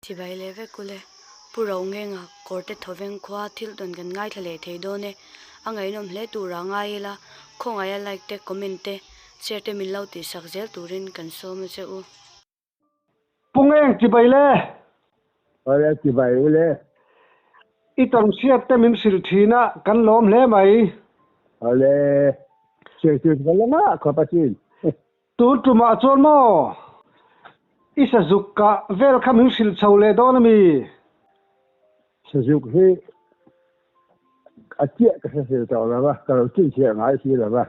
Thì vậy lẽ về cô lẽ bù rau nghe ngà corte thoven khoa thil don gan ngai thale thei do ne angai nom hle tu ra ngai la khong ai like te comment te share te min lau ti sak zel turin kan so me che u Pung eng ti bai le Ora ti bai le I tang siat te min sil thina kan lom hle mai ale che galama khapatin tu ma chon mo isa zukka vel kham min sil chole do na mi sejuk he atia ka se ta la ba ka lo tin che ngai si la ba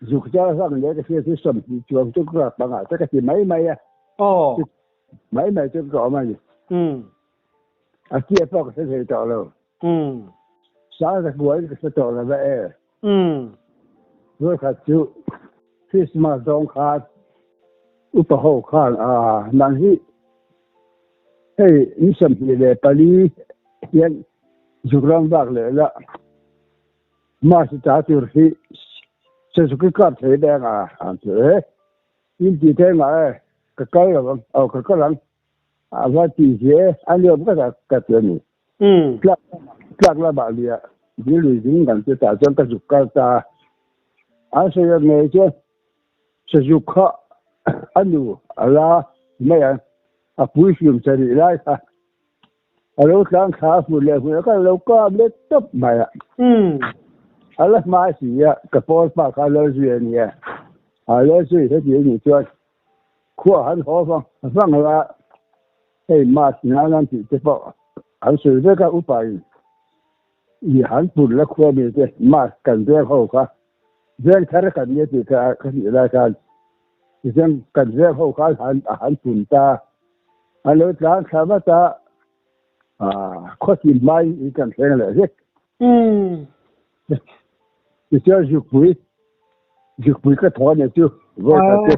juk ja sa le ka se si som ti chuang tu ka ba nga ta ka ti mai ya oh mai tu ka ma ni atia pa ka se ta lo sa da buai ka se ta la ba rồi ka chu Christmas dong kha upa ho khan nang hi hey ni sam hi le pali yan jukram bak le la ma si ta tur hi se su ki ka the da nga an te in ti te nga ka ka la au ka lang va ti je an yo ka te ni klak la ba lia di lu jing gan te ta jan ka juk ka ta a se ya ne je se juk kha anu ala me ya a pui film chari lai ha alo tlang kha fu le fu ka lo ka le top ma ya ala ma si ya ka por pa ka lo ju ni ya a lo ju he ji ni chuan khu han ho fang la hey ma si na nan ti te po an su de ka u pa yi han pu la khu mi te ma kan de ho ka zel thar kan ye ti ka ni la kan isan kan de ho ka han pun ta alo tlang kha ma ta khó tìm mai ý cảm thấy là rất thì cho dục quý cái thọ này chưa rồi cái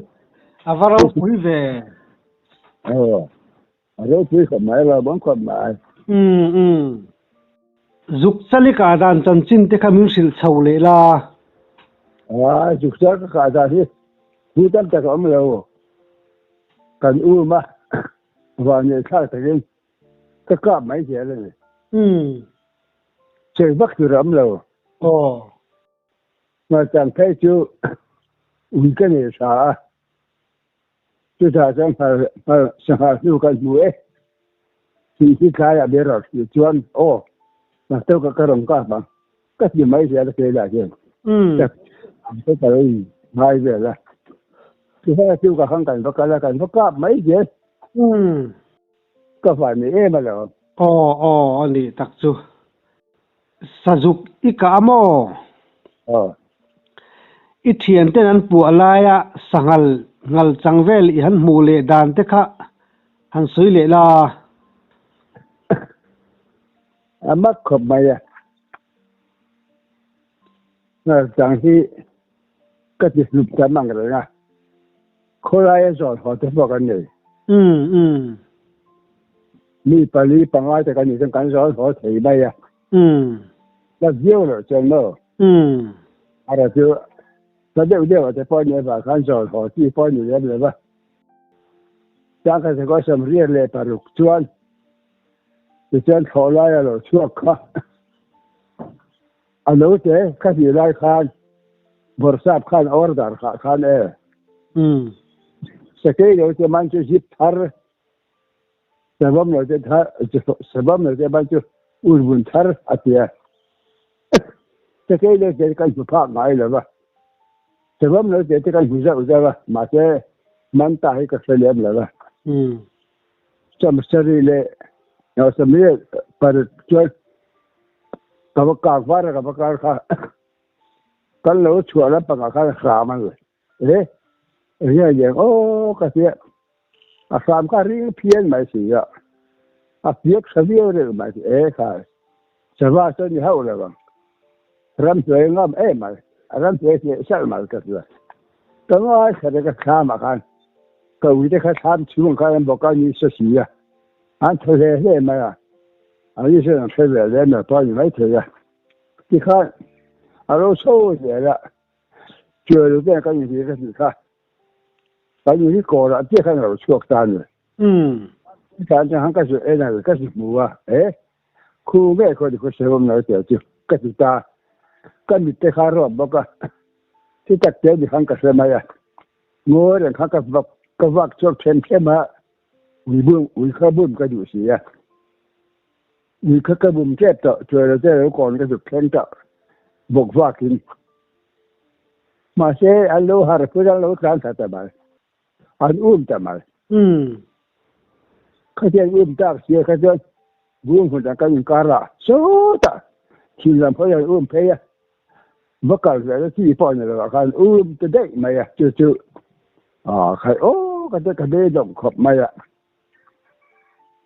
vào rau quý về rồi quý không phải là bón không phải dục sali cả đàn chân chín te kham min sil chole la dục cho cái cả ra đi quý tâm ta không lâu cần u mà và người khác thì cái cặp mấy chuyện này chơi bắt từ lắm rồi mà chẳng thấy chú uống cái này sao chú ta chẳng phải chẳng phải chú cái mũi thì cái là biết rồi thì chuan mà tôi có cái đồng cáp bằng cái gì mấy chuyện cái là gì cái hai về là thì hai chú cả không cần có là cần có cáp mấy chuyện có phải mình em mà rồi anh đi tắc chú sa dục I cả mo I thiền tên anh pu alaya sangal ngal changvel I han mu le dan te kha han sui le la mắc khom mày chẳng thì cái gì lụp chả mang rồi nha khó lại rồi họ tới bao cái này mi pali pangai te kan ni kan so ho thei bai la diu lo chen lo ara tu ta de te po ni ba kan so ho ti po ni le ba ta ka se ko sam ri le paruk chuan ti chen kho lai lo chuak kha alo te ka ti lai khan borsap khan order khan se ke yo te man chu jip thar sebab mereka bantu urbun thar atia sekali lagi kan suka ngai lah sebab mereka kan uza lah masih mantah ke selem lah semestri le yang semua pada jual kabakar kah kalau jualan pengakar sama le yang kasih asam ka ring phian mai si ya a piek savio re mai kha sava so ni hau la bang ram tue ngam mai ram tue si sal mal ka la ka ngai kha de ka kha ma kan ka wi de kha tham chung ka bo ka ni so si ya an thole he ma ya a ni se na thole le na pa ni mai thole ya ki kha a lo so ye la chue lu de ka ni ka si kha cái gì cổ là tiếc hay là chuột tan rồi การจะหังก็สุเนะก็สุมัวคู่แม่คนที่เขาเชื่อมเราเสียจุก็สุตาก็มีแต่ขารอบบอกว่าที่ตัดเตี้ยที่หังก็เสียมางัวเรื่องหังก็วักชกเช่นเข้มาวิข้าบุ้มก็อยู่เสียวิข้าบุ้มเจ็บต่อช่วยเราได้แล้วก่อนก็สุเช่นต่อบกว่ากินมาเสียอันโลหะพูดอันโลการสัตย์มาอันจะมาเขาจะจากเสียเขาจะบุ้มคนจะกันการะสุดอ่ะที่ลำพอยเพียบักกะเลยที่ปอนเนี่ยเราการจะได้ไหมจู่ใครก็จะกระเด็นขบไหม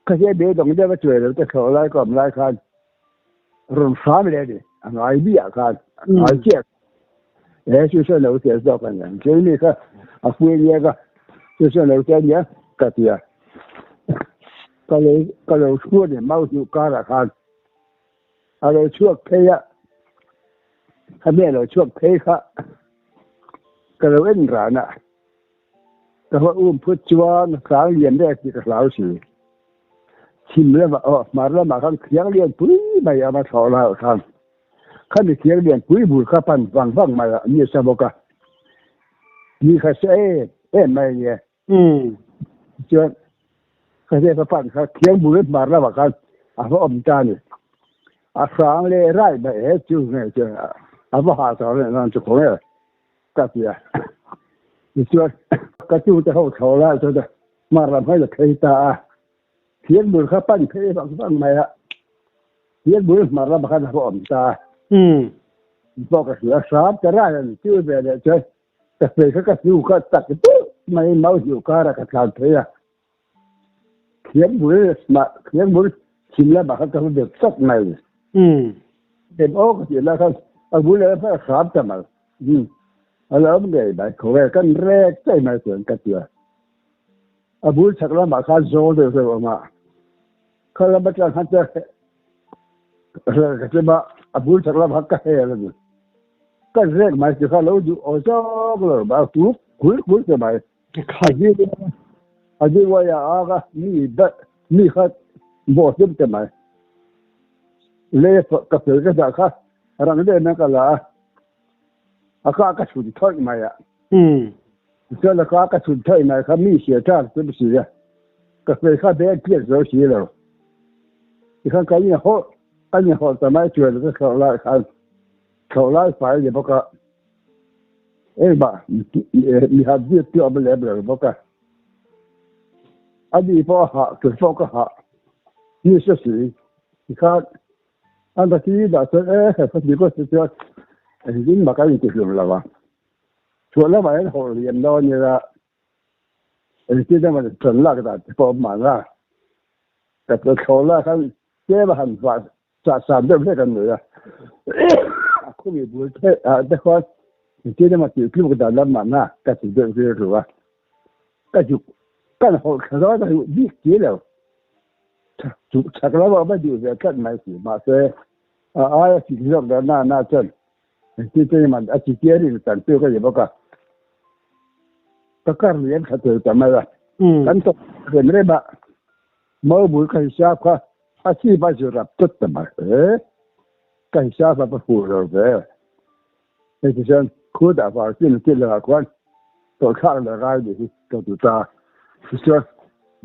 เขาจะเด็นได้มาช่วยเราจะเขาไล่ก็ไม่ไล่กันรวมสามเลยดิอันไอเดียกันไอเจ็บช่วยเราเสียดอกกันอย่างเช่นนี้ก็คุยเนี่ยก็ช่วยเราเสียเนี่ยก็เสียก็เลยช่วยเนี่ยมาอยู่การะกันอะไรช่วยเพียถ้าแม่เราช่วยเพียก็เราเอ็นร้านแต่ว่าพุทธจวนครั้งเรียนได้ที่กับเราสิชิมแล้วมาแล้วมาข้างเคียงเรียนปุ้ยไม่เอามาสอนเราทำข้ามีเคียงเรียนปุ้ยบุญข้าปันฟังมามีสมกะมีข้าเสียไม่เนี่ยจวนข้าเสียข้าปันข้าเคียงบุญมาแล้วมาข้างว่าจานี่ครั้งเลยไร่ไปจู่เนี่ยจวนว่าหาสอนเนี่ยนั่นจะของเนี่ยก็เสียจวนก็จู่จะเข้าแล้วจนมารับให้จะเคยตาเขียนบุญข้าปั้นเคยฟังไหมเขียนบุญมารับข้าพระอมตาบอกกับเสือสามจะได้ชื่อแบบเนี่ยเจ้าแต่เสือเขาก็จู่ก็ตัดปุ๊บไม่เมาอยู่การะการเทียเขียนบุญชิมแล้วมาเขาจะเดือดสักไหนเด็กก็เขียนแล้วเขาเอาบุญแล้วพระสามจะมาแล้วมันไงไปเขากันแรกใจไม่เสื่อมกันเดียวอาบุญชักแล้วมาข้าโซ่เดือดเลยมาเขาแล้วมาจากฮันเจก็จะมาอาบุญชักแล้วมาก็เฮเลยก็แรกมาจะข้าแล้วอยู่โซ่ก็เลยมาคุยจะมาอาจีว่าอย่างมีข้าบอกยิ่งจะมาเล่กับเสือก็จะข้ารังเดินนั่นก็ละข้าก็สุดท้ายมาเจ้าละข้าก็สุดท้ายมาข้ามีเสียท่าจะไม่เสียก็เลยข้าเดินเพี้ยนเราเสียแล้วที่ข้าก็ยังหัวแต่ไม่ช่วยแล้วก็เขาไล่ไฟเดี๋ยวบอกว่าบ้ามีหาดีที่เอาไปเลี้ยงเลยบอกว่าอันนี้พอหาถึงพอก็หานี่เสียสิที่ข้าอันที่ด่าเจ้าพอดีก็เสียยิ่งมาก็ยิ่งติดลมแล้ววะชวนแล้วมาให้เขาเรียนนอนเนี่ยละที่ได้มาจนลากได้พอมาละแต่ตัวเขาละเขาเจ้ามาหันฟ้าสามเดือนเท่ากันเลยคุณมีบุญแต่คนที่ได้มาติดพิมพ์กระดานแล้วมาหน้าก็ติดเดือนเรื่อยๆว่าก็จุกันเขาเขาได้ยิ่งเกี่ยวจุชักแล้วว่าไม่อยู่เนี่ยกันไม่สิมาเสียสิ่งที่เราหน้าจนที่จะมันอาชีพเกี่ยวกับต่างตัวก็อย่างบอกก็การเรียนขัดตัวแต่ไม่ละกันต้องเรียนได้บ้างเมื่อบุญกันทราบว่าอาชีพมาจะรับทุกแต่มากันทราบว่าผู้เราในที่ฉันคุยแต่ว่าที่เราควรตัวข้างเราได้ดีตัวตัวตาที่ฉัน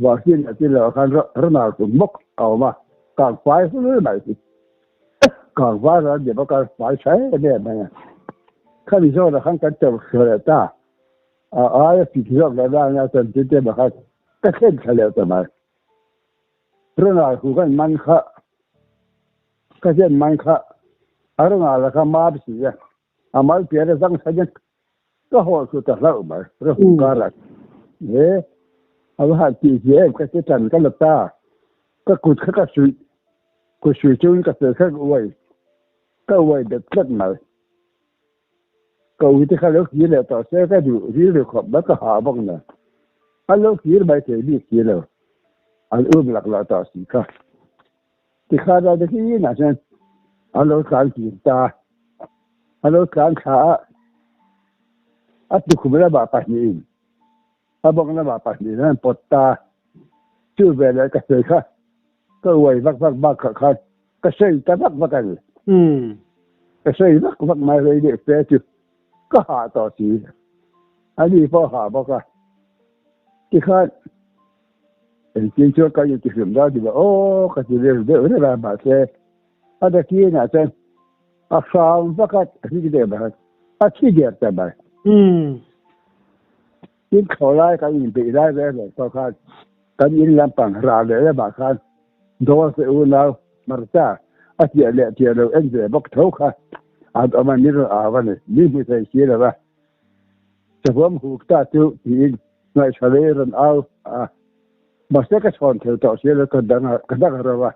ว่าที่เราควรรนาคุณมกเอามากางไฟหรือไม่สิกางไฟแล้วเดี๋ยวก็ไฟใช้เนี่ยมันข้ามีโซ่แล้วข้างกันจะเสียตาสิ่งที่เราได้เนี่ยตอนที่เจ้าบอกก็เช่นเฉลี่ยแต่มาเรื่องอะไรคือกันมันก็เช่นมันเรื่องอะไรก็มาไปสิมาเปลี่ยนสังขารก็หัวสุดแต่ละมาเรื่องการอะไรเอาว่าที่เจ้าก็จะจันก็ลับตาก็กุดก็ช่วยจุนก็เสือก็ไว้เด็ดเล็ดมาก็วิธีการเลือกยี่เลยต่อเสียก็อยู่ที่เรื่องของแล้วก็หาบ้างนะอันเลือกยี่ไม่ใช่ดีกี่เลยอันหลักต่อสิครับที่ข้าได้ที่นี่นะเช่นอันเลือกการกินตาอันเลือกการขาอันที่คุณไม่ได้บาปนี่อันบอกไม่ได้บาปนี่นั่นปวดตา chưa về lại cái gì khác cái quầy vắt khác cái xây cái vắt cái gì cái xây vắt mai lấy để phê chứ cái hạ tỏ gì anh đi vào hạ bao cái cái khác chính cho cái gì kiểm tra thì ô cái gì để là bà sẽ ở đây kia nhà trên à sao vắt cái gì để mà à chi điểm tại bà in khẩu lại cái gì bị lại về bao cái cái in làm bằng ra để bà cái đó sẽ u nào mà ta à chị đâu anh về bắt thấu cái à mà như là vậy như mình thấy kia làจะผมหูตาจุยิงในทะเลรันเอามาเสกชอนเที่ยวต่อเสียแล้วก็ดังเราว่า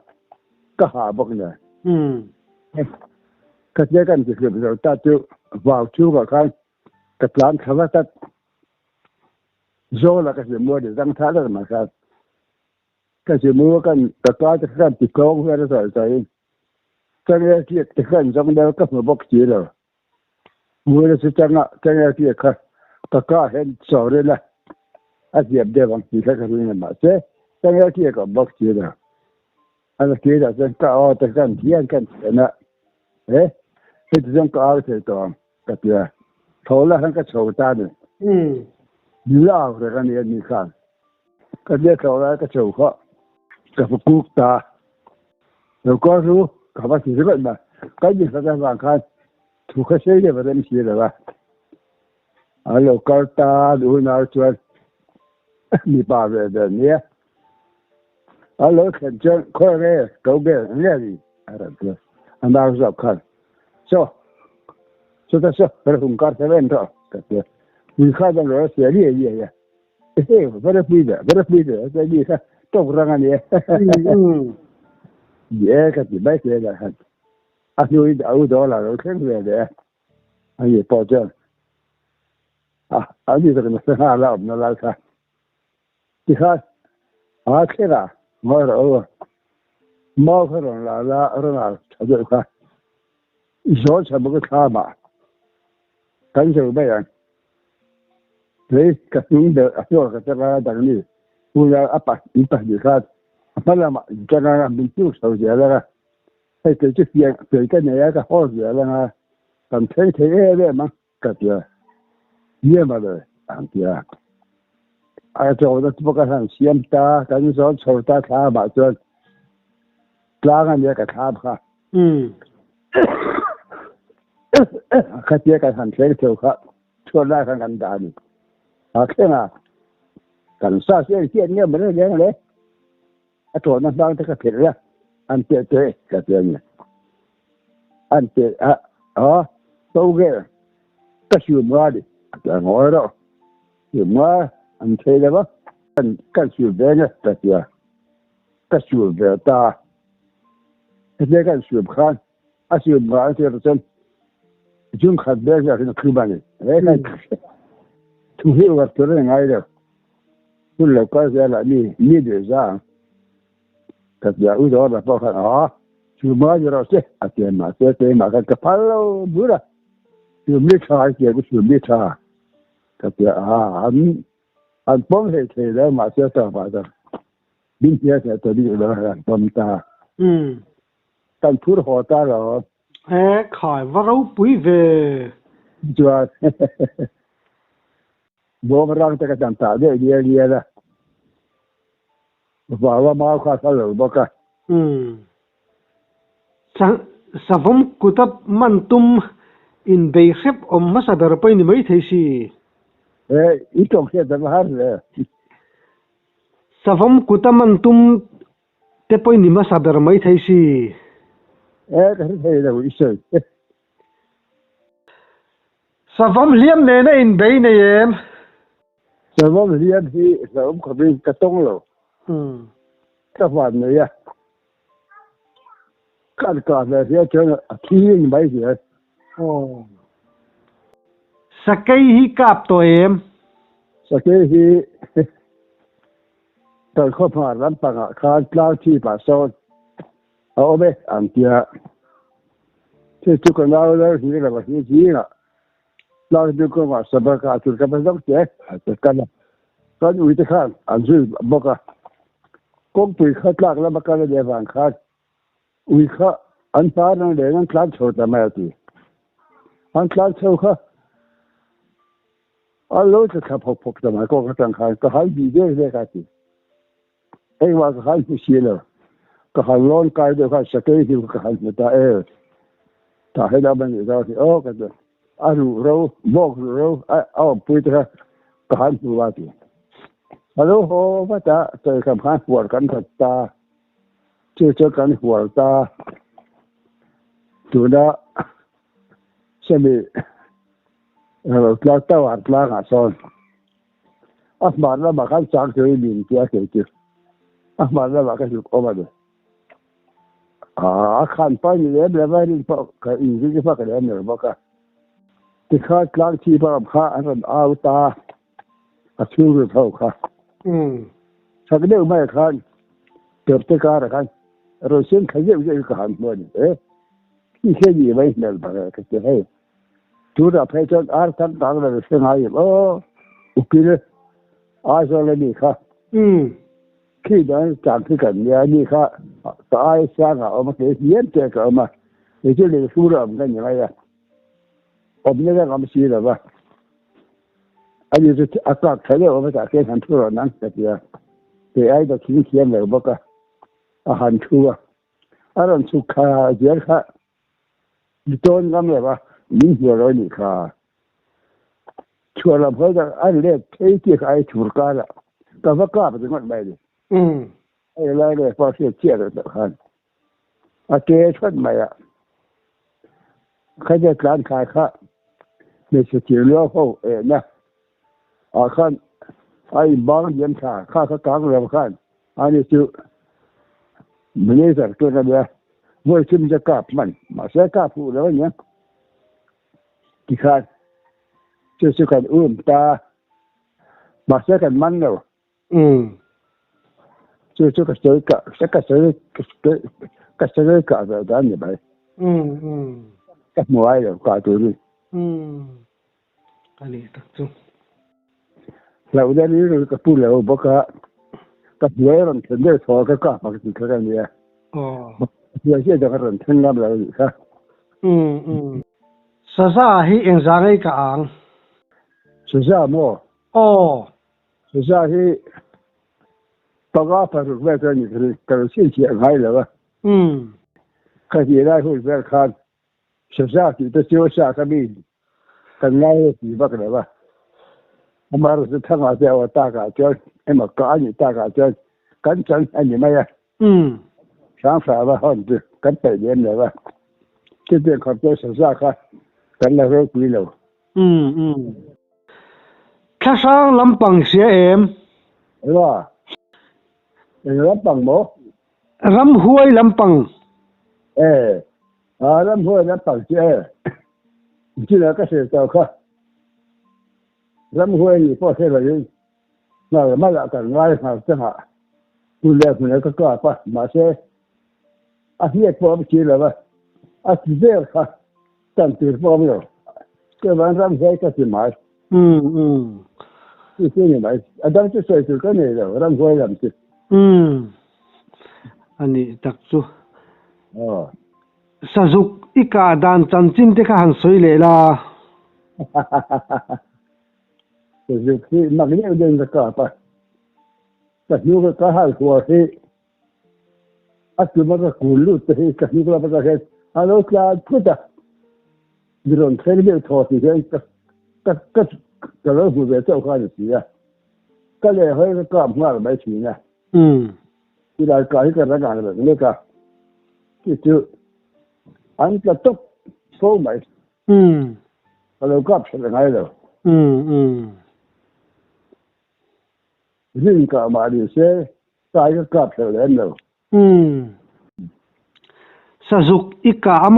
ก็หาบอกเนี่ยก็เจอกันที่คือเราตาจุว่าวชูกับกันกับหลานเขาว่าตัดโซ่แล้วก็จะมัวเดี๋ยวตั้งท่าแล้วมาครับก็จะมัวกันกับตาจะกันติดกองเพื่อจะใส่ใจจังเลยที่จะกันจังเดียวก็มาบอกจีแล้วมัวจะจังเลยที่ค่ะก็ก็เห็นสอเลยละอาเจียบเดี๋ยวบางทีเขาก็รู้เนี่ยมาเจ๊จังเลยที่ก็บอกจีแล้วอันนี้ที่จะก็เอาแต่กันเที่ยงกันนะที่จะก็เอาเสร็จตัวก็เดี๋ยวโทรแล้วทั้งก็โชว์ตาเนี่ยเล่าเรื่องนี้มีข้างก็เรียกเขาแล้วก็โชว์เขากับกุ๊กตาแล้วก็รู้เขาว่าสิ่งที่เป็นมาก็ยิ่งแสดงบางครั้งถูกเขาใช้เนี่ยมันไม่ใช่หรอวะallora carta una altra mi pare da mia allora che già corre che lì andavo a casa so per un carta vento che mi cada lo si lì per pulire sai lì to ragani che ti vai che la a noi da $1 che vede ai poi anh đi từ nơi nào làm nó lại sao? Thì khác, cái nào mà rồi, mau cái rồi là rồi rồi khác, số sẽ một cái khác mà, cái gì bây giờ, đấy cái những điều số cái là đằng này, bây giờ apa gì khác, apa là mà cái này mình chịu sầu gì là, cái chuyện cái này cái khó gì là, làm thế đấy mà cái gì nhiều mà rồi anh kia cho nó bốc ra xem ta cái số số ta khá mà cho lá cái này cái khá khá cái kia cái hàng thế theo khá cho ra cái ngành đàn cái nào cảnh sát sẽ hiện nhiều mà nó như thế cho nó đang cáiผิดrồi anh kia cái kia này anh kia đâu cái chuyện mà đi ngồi đó chuyện mà anh thấy đấy cái chuyện về nhá cái chuyện về ta cái chuyện khác chuyện mà thì là chúng khác bây giờ nó cứ bằng này cái thu hiểu vật tôi là ngay được tôi là coi ra là đi để ra cái giờ đó là bao nhiêu chuyện mà giờ rồi chuyện mà cái phá lâu bữa đó chuyện biết sai chuyện của chuyện biết sai cái kia anh bấm hệ thế đấy mà sẽ sao vậy đó bình thường sẽ tôi đi đó là bấm ta cần thu họ ta rồi khỏi vào đâu bụi về chưa bố mà rằng cái đàn ta đấy đi là vào mà khó khăn rồi bác à sa vom kutap man tum in bei khep ma sa dar pai ni mai thei si ít trong xe đã hết rồi sa vom kutaman tum te pai ni ma sa dar mai thei si cái thế là ít rồi sa vom liam ne na in bei ne em sa vom liam thì sa vom có bên cái tông rồi cái phần này cái này thì cho nó thi mấy gì Sakay hi kap to em Sakay hi tôi không phải làm bằng khăn lao chi bà son ở bên anh kia thì chú con lao đó thì là một cái gì nữa lao chú con mà sắp cả chú cái bên đó chứ cái này có những cái khác anh chú bốc à công tùy khát lạc là mà cái đề vàng khát uy khát anh ta đang để anh khát sầu ta mai thì anh khát sầu khát anh lối sẽ khát phục ta mai có cái thằng khát cái hai gì đấy cái gì anhว่าcái hai cái gì rồi cái hai lon cái đó cái sẽ cái gì cái hai người taให้เราเป็นเราที่โอ้ก็จะอารูเราบอกเราเอาพูดถึงก็หันตัวว่าที่ฮัลโหลโหว่าจะเจอคำหันหัวกันถัดตาเจอกันหัวตาจุดละใช่ไหมเราตะวันกลางอ่ะซ้อนมาแล้วมากันจากเจอบินเจ้าเกี่ยวมาแล้วมากันอยู่ออกมาเลยขันไปนี่เลยแบบว่านี่พอก็อีกที่พอก็ได้เนี่ยบอกว่าที่ข้ากลางที่พอข้าอันนั้นเอาตาชูรูปเขาค่ะถ้าก็เดี๋ยวไม่ขันเติบโตการขันเราเช่นขยับจะขันเหมือนที่แค่ยี่ไม่เนี่ยแบบก็จะให้จุดอะไรจนอาร์ตันต่างเลยเสียงหายอุกิเลยอาจจะเลยนี่ค่ะที่นั้นจากที่กันเนี่ยนี่ค่ะตายสร้างเอามาเขียนเจอกันมาเดี๋ยวจะเรียนสู้เราเหมือนกันยังไงผมเนี่ยก็ไม่ชี้เลยว่าอันนี้จะอากาศใช้ได้ว่าจากเกี่ยนหันทั่วนั้นแต่เดียวแต่ไอ้ตัวทิ้งเขียนเลยบอกว่าอาหารชั่วอารมณ์สุขาเยอะค่ะโจนก็ไม่ว่ายิ่งหัวเรานี่ค่ะชัวร์เราเพื่อจะอันเล็กเท่ที่ไอ้ถูกกันละแต่ว่ากล้าไปถึงมันไม่ดีไอ้ไรเลยพอเสียเจี๊ยเลยแต่ขันอาเกชดไม่อะใครจะการขายข้าในสติเลี้ยวเขานะขันไอ้บางเย็นข้าเขากลางเรือขันอันนี้จู่มันนี่สักตัวกันเลยว่าชิมจะกลับมันมาเสียกลับผู้แล้วเนี่ยที่ขันจะสุกันตามาเสียกันมันแล้ว就个这个搞的咱也没没爱了搞对的อันนี้ตักจุเราได้นี่ก็พูดแล้วบอกว่ากับเยอะมันถึงได้พอก็กลับมาถึงกันเนี่ยเยอะเชื่อจะกระนั้นทั้งนั้นเลยครับซาซาให้เองจางไอ้กางสุดยอดมั้งสุดยอดที่ปากกาฝันว่าจะนี่คือการเชี่ยงให้แล้วข้าที่ได้พูดแบบคันสุดยอดที่จะเชื่อชาก็มีกันง่ายที่บ้างเลยว่ามารู้สึกทั้งอาเจียวตากาเจอไอ้หมอกอันนี้ตากาเจอกันจังอันนี้ไม่อะช้างสาวว่าฮันด์กันไปเย็นเลยว่าที่เป็นความเจ้าสุดยอดค่ะกันแล้วก็คุยแล้วข้าสร้างลำปังเสียว่าลำปังโมรำห้วยลำปังลำห้วยลำปังเจ้ที่แล้วก็เสียเจ้าค่ะลำห้วยนี่พอเท่าไหร่น่าจะมาละกันง่ายมากจังหะคุณเลี้ยงคุณก็กล้าป่ะมาเสียอาเฮียพอไม่คิดเลยว่าอาทิตย์เดียวค่ะตั้งตื่นพอไม่หรอกก็วันลำห้วยก็สิมาที่นี่ไหมอาจารย์จะใส่ถุงกันเนี่ยเราลำห้วยลำสิอันนี้ตักจูสะจุกอีกาดานจันจินเทข้าหันสวยเลยล่ะสะจุกที่นักเรียนเดินตะกาป่ะแต่ยูก็หายหัวที่อัศวินก็กุลุที่กันยูก็มาจากฮัลโหลคลาดพุทธะดิรอนเทเลบิทอที่ก็เราพูดแบบเจ้าข้าอยู่สิอ่ะก็เลยให้ก็กลับมาไม่ถึงนะที่รายการที่กำลังงานแบบนี้ก็ที่จุดอันก็ต้องโซ่ไหมก็เลยกลับเสร็จแล้วเลยยิ่งกลับมาดีเสียตายก็กลับเสร็จแล้วเลยสะจุกอีกาโม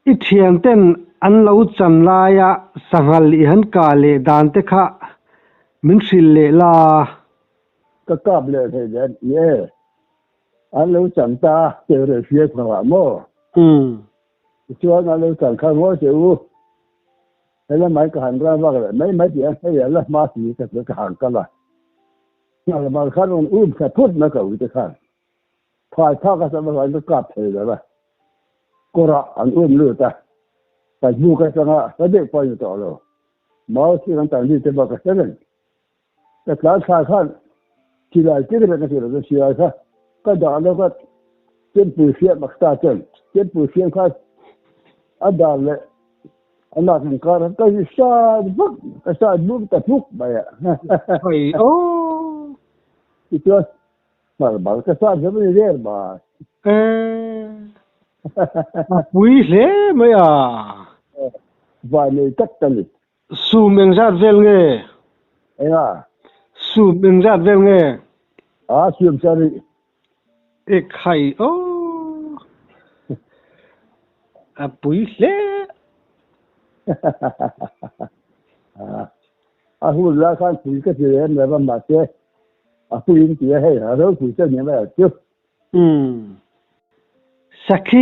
อีเทียนเต้นอันเราจันลายะสังหลีหันกาเลดานเตคะมินสิเลลาก็กลับเลยทีเดียวอันเราจันตาเจอเรื่องเสียของว่าโม่ชวนอันเราจันข้างว่าเจ้าแล้วไม่ก็หันร่างว่าอะไรไม่เดียวให้แล้วมาสีกับเรื่องห่างกันละ là mà khát on khát phút mà cầu cái khát phải thao cái sao mà phải nó cắt thế rồi cô ra anh lừa ta tại bu cái sao mà cái đấy phải cho rồi máu thì nó tăng đi tới bao cái này cái lá khát chỉ là cái này cái gì đó chỉ là cái đó nó có trên bùi phiền mặc ta trên bùi phiền khát anh đã lại anh nói rằng cái sao bút tập bút vậy à Hay ô thì chưa mà bảo cái sao nó mới dễ mà quý lẽ mấy à vài người cắt tên su miếng rát vel nghe ấy à su miếng rát vel nghe xuyên sao đi ek hay ô quý lẽ hùn ra khăn quý cái gì em là mà thế quý gì hay rồi quý cái gì vậy chứ Sakhi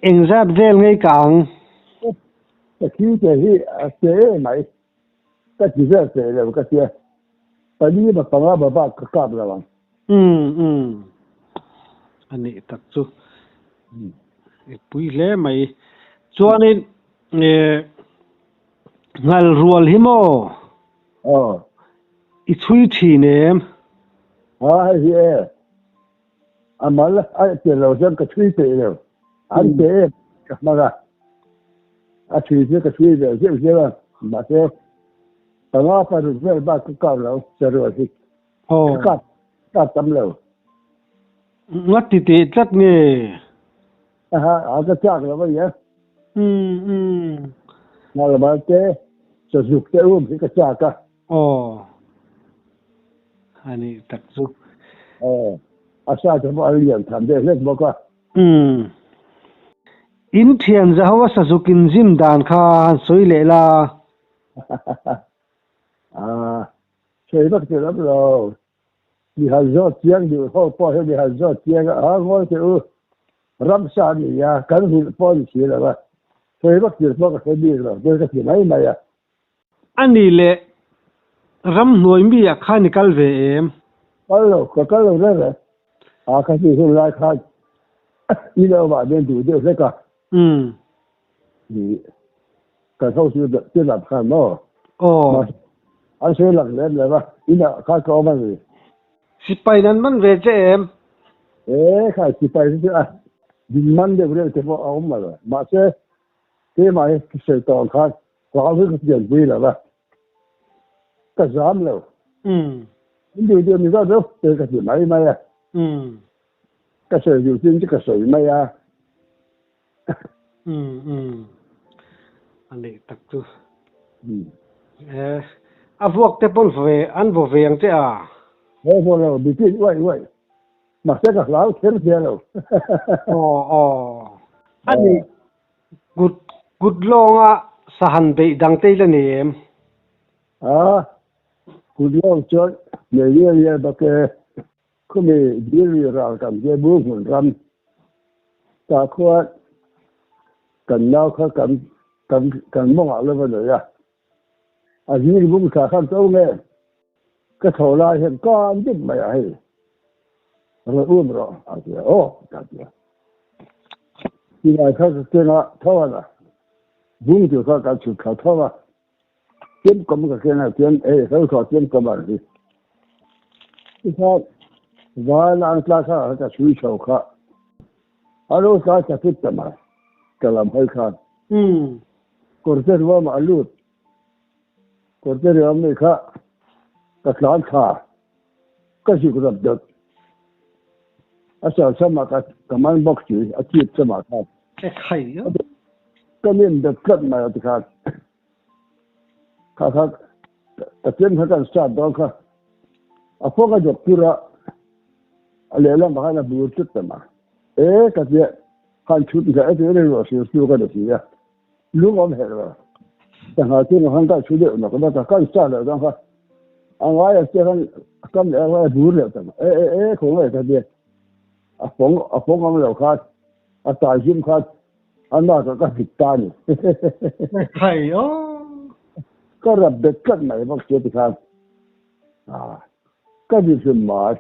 eng rát vel ngay càng khi cái này cái gì vậy là cái gì tại vì mà bằng ba cái cặp là bằng anh ấy thật chứ quý lẽ mày cho nên ngal rual himo ithui thi nem hay mà là ai tiền lâu dân cái thuê tiền rồi anh tiền mà là thuê cái thuê rồi chứ mà thế bằng phải rồi ba cái cặp lâu rồi thì cặp tầm lâu ngắt thì rất nghe cái chắc là vậy mà là mà thế sử dụng cái cái chắc cả anh ấy thật chứ sao cho mọi người tham gia hết bao cả in thiền ra hoa sa zukin zim dan kha soi le la chơi bắt chơi lắm rồi đi học giỏi tiếng đi học bao nhiêu đi học giỏi tiếng ngồi chơi ram sa đi ya cái gì bao nhiêu chơi là chơi bắt chơi bao cái gì rồi chơi cái gì này à anh đi le ram nuôi mi à khai nikal về em cái lâu đấy cái gì hôm nay khai đi đâu mà bên chủ đều thế cả thì cái sau sự được chưa làm khai nó anh sẽ làm lên rồi mà đi nào khai có mà gì sipai nan man về cho em khai sipai chứ đi man để về thì có ông mà rồi mà sẽ cái mà cái sự toàn khai có cái chuyện gì là vậy cái giảm rồi điều mình ra đâu cái gì mấy à cái sự điều chỉnh cái sự mấy à anh ấy thật chứ vuộc te pol về ăn vô về chứ à vô là bị chuyện vậy mà sẽ gặp lão thiên kia rồi anh ấy good long à sahan bị đăng tây lên em good long chơi người bác cái không bị ra cầm cái búa hồn răm ta khoa cần nhau khó cần mong ở lên rồi à gì cũng cả khăn châu nghe cái thổ lai hiện con chứ mày ấy rồi rồi cả kìa thì là cái nó thua là vùng thì có cả chịu khảo thua mà kiếm cầm cái này kiếm hơi khó kiếm cầm mà đi thì sao vài lần là sao cái suy sầu khó rồi sao cái thích mà cái làm hơi khó corte ruộng mà lụt corte ruộng này khác các lán khác cái gì cũng làm được sao mà cái món bóc chữ chip sao mà khác cái hay á cái miếng đất cắt mà thì khác cái tiền khác sao đó khác phố cái chỗ pura lấy làm bao nhiêu bút chút mà cái gì khăn chút cái này rồi sử cái gì à lúc ông hết rồi chẳng hạn như hắn ta chú liệu nó có ta cái sao rồi đó anh nói là cái con này là bút liệu mà không phải cái gì phong ông liệu khác tài chính khác anh nói cái thịt ta nhỉ hay á cái rập đất cắt này bác sĩ thì khác cái gì xin mà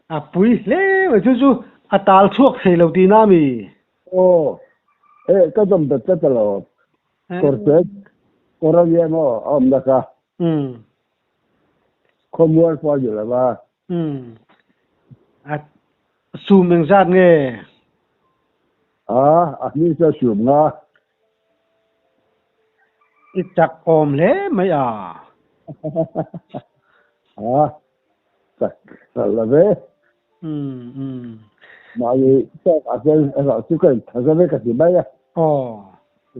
à pui lẽ mà chú à tal thuốc thì lâu tí na mi ô cái tôm đất cái lo cortet corriamo ông đã cả không muốn qua gì là ba à su mình ra nghe anh ấy sẽ sum nga ít chắc ôm lẽ mấy à là thế mà gì cái cái cái cái gì bây giờ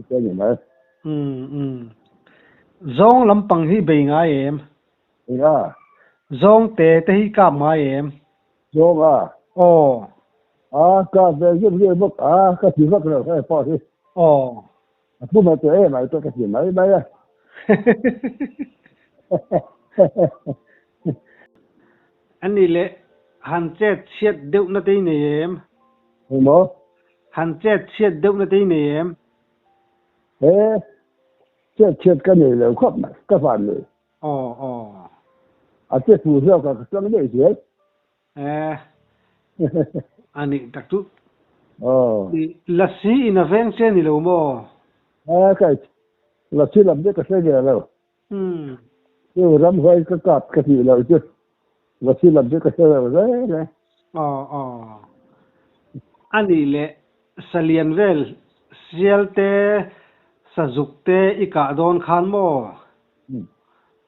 cái gì mà zong lampang hi be nga em zong te hi ka ma em zong cái về cái bốc cái gì bốc rồi cái bao nhiêu không mà tôi mà tôi cái gì mà bây giờ anh đi lệ han chết chết đựng nó tí này em không han chết chết đựng nó tí này em chết cái này là không cái phần này chết phụ hiệu cái cái này chết anh đi đặc tu là xí in veng trên đi lâu mò cái là chỉ làm cái này là cái làm hơi cái cặp cái gì là chứ là chỉ làm cái này là đấy anh đi lệ salian vel sial te sajuk te ika don khan mo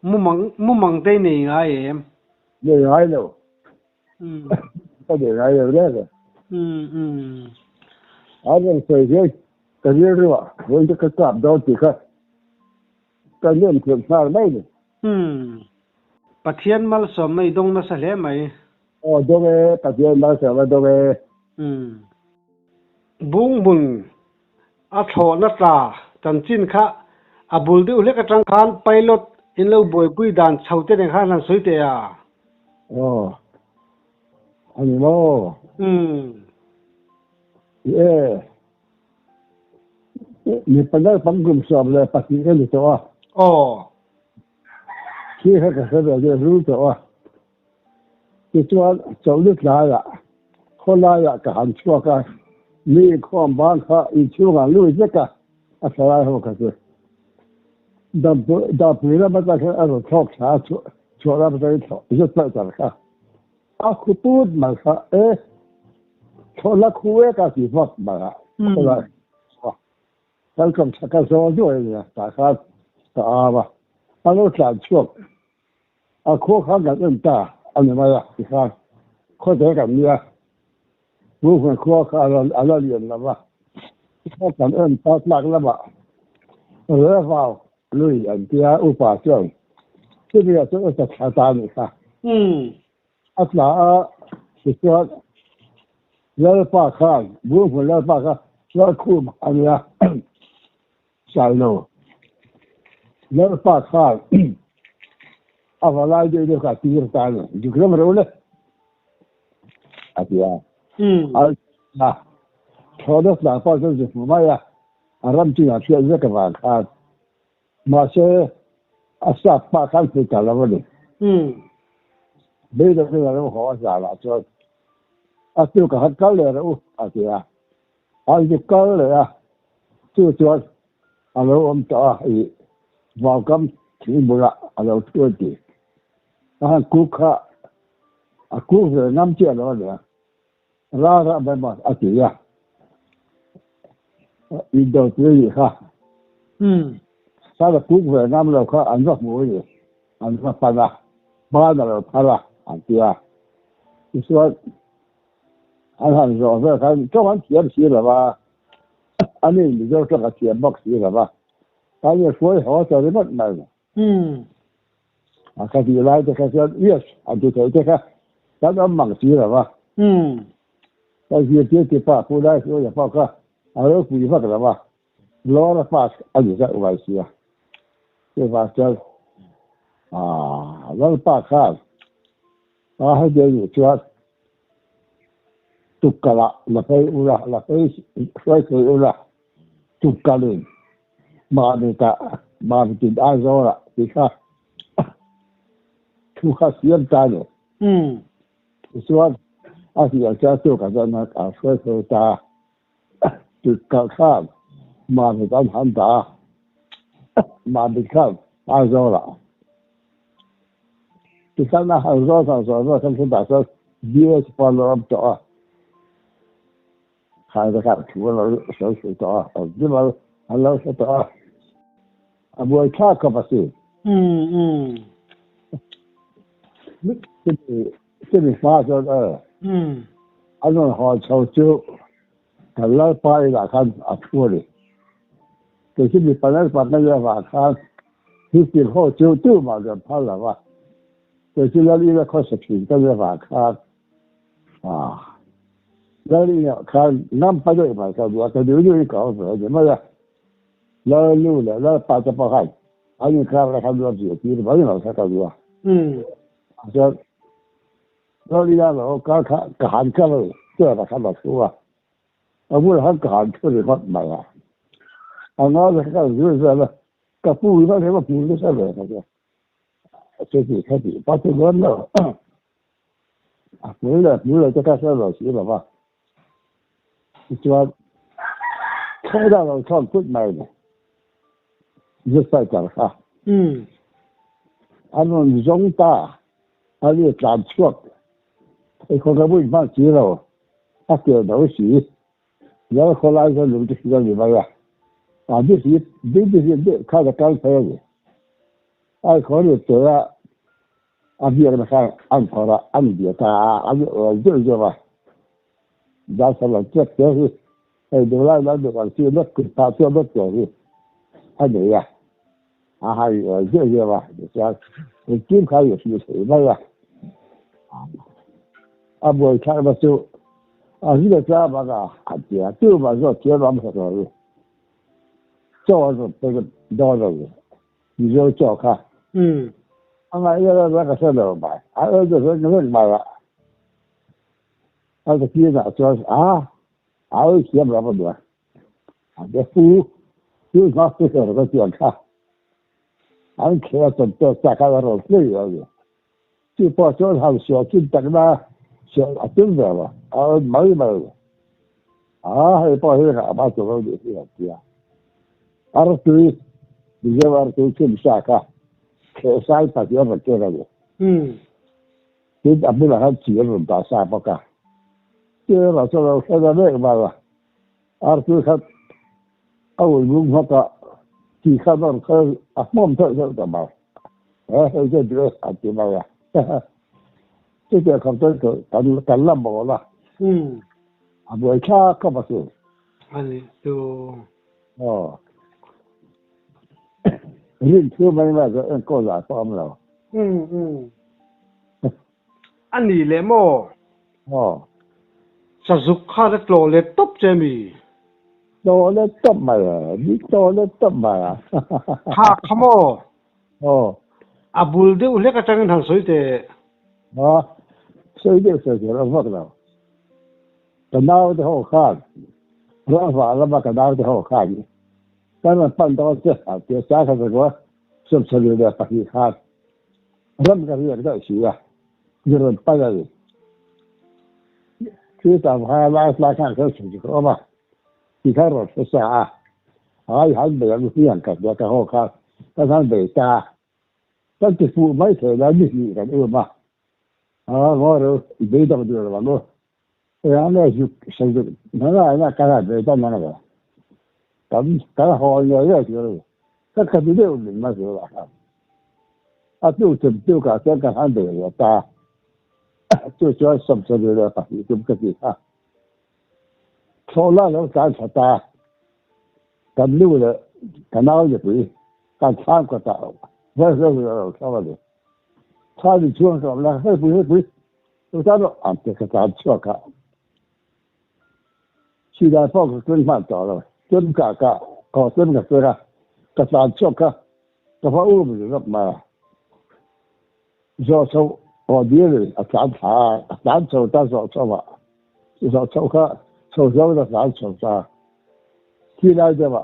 mu mang te nei nga em để ai đâu cái để ai đâu đấy anh em thấy cái gì rồi với cái cặp đó thì cái nhân thường sao đấy nhỉ pathian mal som mai dong na sa le mai đó cái pathian mal som đó bung bun a tho na ta tan chin kha abul de ule ka tang khan pilot in lo boy pui dan chaute ne khan lan soite à anh mo你本来帮工作不来，把这个你做啊？其实个是个路做啊，就做走路来了，后来呀，个喊错个，你看班卡一去往路这个，后来后可是，到别了嘛，那个操啥错了不得操，就在这个，库多嘛个，错了库个地方嘛个，后来。咱讲这个说对的，大家打吧，俺都站错，可看个人大，你妈呀，你看，可这个你啊，部分可看了脸了吧，可感恩大那个了吧，话累人家无法讲，这个是太大你看，那是说，要把看，部分要把看，要哭嘛，你啊。sai lo lỡ pa khal avalai de ka tir tan jugram role atia al na thodas la pa zo ju ma ya aram ti ya thia ze ka va kha ma se asa pa khal pe ta la vole be da se la ro ho sa la cho atiu ka hat kal le ro atia al ju kal le ya tu cho alo ta vào cam chỉ bữa alo thua đi cú kha cú về 5 triệu đó là ra bên mà chỉ à in đầu tư ha sao là cú về 5 là kha ăn rất muối gì ăn rất ba là là ăn kia thì说ăn hàng rồi về cái cho ăn tiền xí là ba anh ấy你就这个tiền bạc xí là ba anh ấy nói họ cho nó mất này cái gì lại cái yes anh thì thấy cái nó mảng xí là ba cái gì thì ba phụ lại rồi ya ba cái ở phụ phát là ba lo là phát anh ấy sẽ vậy xí à cái phát cho lo ba khác hay để cho tục cả là phải là phải là tục cả lên mà người ta mà thì ai rồi là thì khác ทุกข์เสียใจเลยส่วนอาเซียนจะตัวกันนะช่วยตาจุดข้ามมาเป็นการหันตามาเป็นข้ามอาโซล่ะที่ข้างหน้าอาโซทั้งสองทั้งคนต่างชาติเดียวจะพอเราต่อใครจะขัดขืนเราเสียต่อที่เราเราเสียต่อบัวชาก็มาสิที่มีฟ้าจนอันนั้นหอชาวจูแต่เราไปหลักการอัดทั่วเลยแต่ที่มีปัญหาปัญหาเยอะกว่าการที่สิ่งเขาจูมาจนพลาดว่าแต่ที่เราเรียกข้อสักสิ่งก็เยอะกว่าการแล้วเนี่ยการนำไปด้วยมาก็ดูแต่เดี๋ยวนี้ก็เดี๋ยวไม่ได้แล้วรู้แล้วปัจจุบันให้อันนี้ครับเราทำด้วยสิ่งที่ไม่ได้เราสักตัวจะเราเรียกเราการหันเข้าเลยเชื่อเราทำแบบตัวเอาพูดหันการช่วยเหลือคนใหม่อันนั้นเราก็รู้สึกว่ากับผู้อื่นเราเรียกว่าผู้อื่นใช่ไหมครับเชื่อที่แค่ที่ปัจจุบันเราผู้อื่นจะแค่เชื่อเราสิแบบว่าที่ว่าแค่เราชอบพูดใหม่เนี่ยจะใส่ใจค่ะอันนั้นจงตาอันนี้การช่วยไอ้คนก็พูดมากจีเราถ้าเกิดเราสิแล้วคนเราจะรู้ที่จะมีอะไรที่สิดีข้าจะการเสียเลยไอ้คนนี้เจออันเดียวกันนะครับอันพอละอันเดียวกันอันเดียวว่าได้สำหรับเจ้าเจ้าที่ไอ้ดูแลแล้วดูก่อนที่รถขึ้นพาเที่ยวรถเจ้าที่อันนี้ให้เยอะๆว่าเดี๋ยวจะกินข้าวอยู่ที่ไหนบัวชามาสู้ที่เราจะมาก็อาจจะตัวมาก็เที่ยวรำสักหน่อยเจ้าก็เป็นดอลเลยมีเจ้าเจ้าค่ะอะไรก็เสนอไปจะเรื่องมาละจะคิดว่าจะเขียนเราด้วยเดี๋ยวฟูเขาเสนอก็เกี่ยวค่ะอันแค่จนตัวสักการะเราเสียอยู่ที่พอจะทำเสียกินตั้งมาเสียติ้งเดียวไม่ให้พอให้ข้ามาตัวเราดีที่สุดอาร์ตุยดิเจวาร์ตุยขึ้นสักการะแค่สายตัดยอดเกี่ยวกันที่อับดุลฮัดเชียร์รุ่นตาสาปกะที่เราจะเราแค่จะเลิกมาละอาร์ตุยครับเอาลุงเขาก็ที่ข้าต้องเขาม่อมเท่าจะมาเขาจะเดือดอันที่มาละที่จะคำต้นกันลำบอกละบัวชาก็มาสู้อันนี้ดูเรื่องชื่อไม่ว่าจะก็หลายป้อมเราอันนี้เลยโม่สักสุขข้าจะโตเลยตบเจมีโตเลยตบมาดิโตเลยตบมาข้าขโมบุลเดือดเล็กกระจังทางสวยเตะสวยเด็ดสวยเราพวกเรากันดาวจะหัวขาดร้องฟ้าแล้วมากันดาวจะหัวขาดแต่มันปั้นตัวเจ้าเจ้าชายเขาบอกว่าสมศักดิ์เดียปฏิขาดเริ่มกันเรื่องได้สิอ่ะยืนไปเลยคือตามหาลายข้างเขาสิ่งที่เขามาที่เขารอภาษาหันไปยังที่หันกับเดี๋ยวเขาหัวขาดถ้าท่านเบตาท่านจะพูดไม่เท่านั้นนี่กันมาว่าเราเบต้ามาดูแล้วว่าอันนี้สิ่งที่นั่นแหละการเบต้านั่นแหละการหอยเยอะๆเลยก็แค่เดียวนี่มาเสียละตัวการเจ้าการหันไปเลยตาตัวช่วยสมศักดิ์เลยปะที่ตุ้มกติกาโซล่าแล้วการชะตาการรู้เลยการเอาอยู่ไปการสร้างก็ตาว่าเราชอบเลยถ้าดิช่วงสองแล้วให้ปุ้ยตัวท่านอันเด็กการชั่วข้าชีดาพ่อก็ขึ้นมาต่อเลยจนกะก็จนกับตัวละกษัตริย์ชั่วข้าก็พระอุ้มอยู่รับมาจะเอาพอดีเลยอาจารย์โซ่ตั้งโซ่ว่าจะโซ่ข้าโซ่อาจารย์โซ่จ้าที่ไหนจะว่า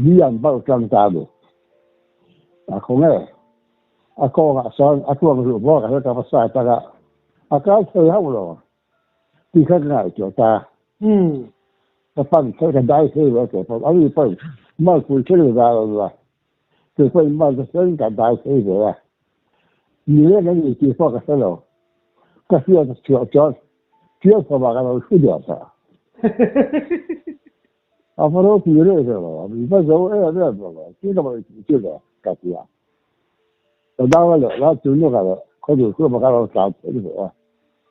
เลี้ยงบ้านกลางตาดูคงไง ako nga son ako ng rubo ka ka pasay taga aka say hawlo ti ka nga jo ta ka pan ka dai say lo ke pa ari pa ma ku chile da la ke pa ma ka sen ka dai say de ya ni le ni ti fo ka sa lo ka fi ya jo jo jo pa ba ka lo su jo ta a faro ti re de lo mi pa zo e de lo ti ka ba ti de ka ti ya到那个那走路个，可就说么个了啥子的啊？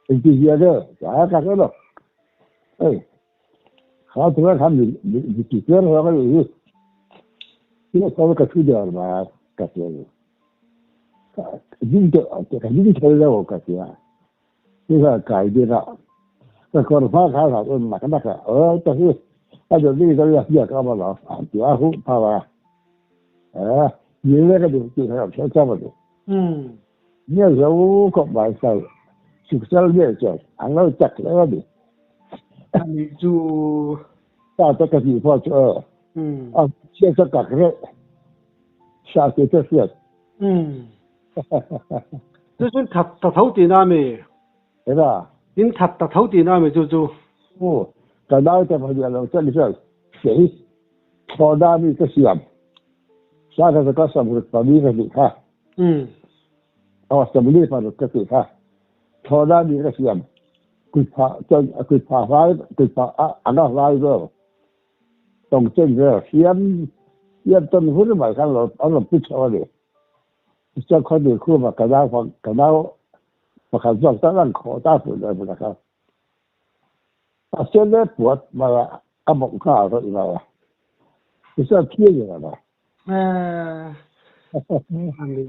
这些的，啥干什么？哎，好多他们几个那个有，现在稍微个出点了嘛，这些的，这个车的我感觉啊，这个改变了，这可能发开了，马上那个，但是那就那个也干不了啊，主要是怕吧，你那个就还要调这么的。你要是我国外头，就是那种，俺老จักแล้วดิ อันนี้จู 到这个地方就现在搞个下雪这些，就是他头顶那没，对吧？因他头顶那没就等到这朋友了，这里是谁？拖大米这些，下个这个什么把米给你看。什么地方都可以看，拖拉你个线，佢爬翻，佢爬那拉个，动真个，先政府都买看了，俺们不错的，这块地库嘛，给他我看做当然考大夫的不那个，现在不嘛，蒙卡了，你知道吧？你是骗人的。อันนี้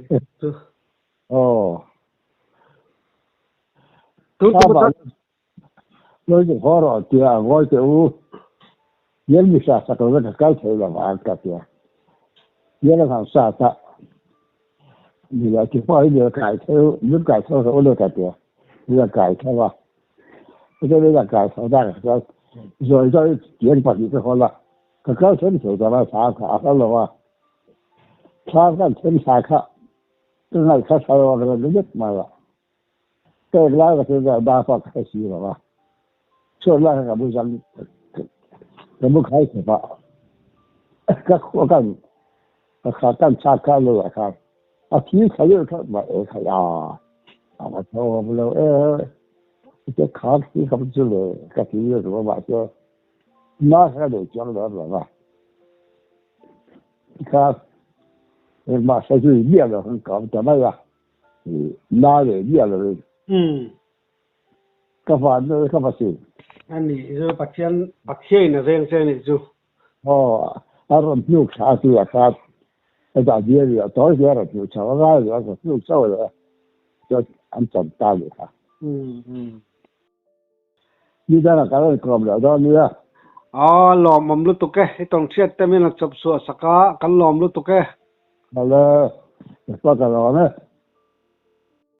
จู他把那就好了，对啊，我就也没啥啥个那个改成了嘛，感觉也那个啥，你要去放一点改成，你改成什么都感觉，你要改成吧，这个那个改成那个说这别的把你这好了，可改成就在那啥看了嘛，他看成啥看，正那他啥了那个人嘛了。这那个现在大放开始了吧？这那个不想，怎么开始吧？我干查看了看，提开又看嘛，看呀，我说我不能这卡提可不知了，这提有什么嘛？就那还得讲了吧？你看，马上就练得很高，怎么样？那也练了。ก็ฟันเลยก็มาสิอันนี้จะปักเทียนเรื่องเส้นนี่จูอารมณ์ยุคชาติอะครับไอ้ตาเดียวต่อเดียวยุคชาติอะไรก็ยุคเศร้าเลยจะอันจำตาเลยครับนี่ได้ละกันกลมแล้วตอนนี้หลอมมันรู้ตุกแกไอ้ตรงเชียดแต่ไม่นักจับสัวสักกันหลอมรู้ตุกแกมาเลยก็กันแล้วนะ